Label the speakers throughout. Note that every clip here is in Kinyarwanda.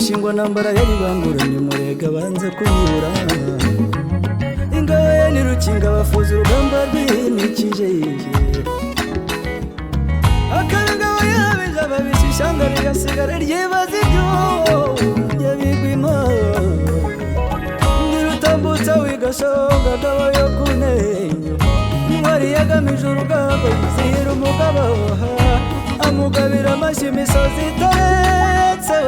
Speaker 1: rushingwa nambara yaribanguranye umurega banze kunyura ingaya ni rukinga bafuza urugamba rw'inikije akarangabo yabeje ababisha ishanga rigasigara ryibaza ibyo yabigwima nirutambutsa wigasonga agabo yo kunenyo intwari yagamije urugamba yizihira umugabo amugabira amashyi imisozi itaretse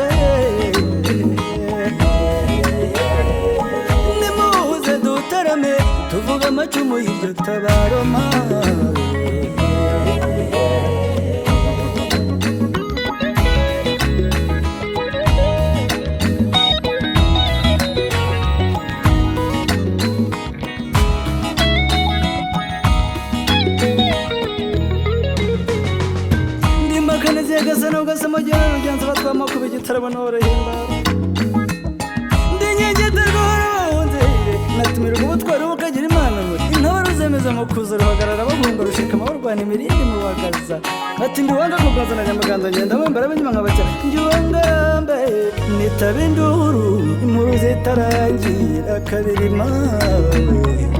Speaker 1: nimuze dutarame tuvuga amacumu y'iryo tabaroma Gasano gasamo jana rugenza batwama kubigitarabo n'orohimbara ndi nyegete rwonze natumira ubutwari bukagira imana intore zemeza mu kuza ruhagarara bahunga rushika abarwana imirindi mu bagaza ati ndiwanga kugaza na nyamuganda ngenda wembara abanyuma nkabaca ndiwangambe nitabe induru impuruze itarangira kabiri mawe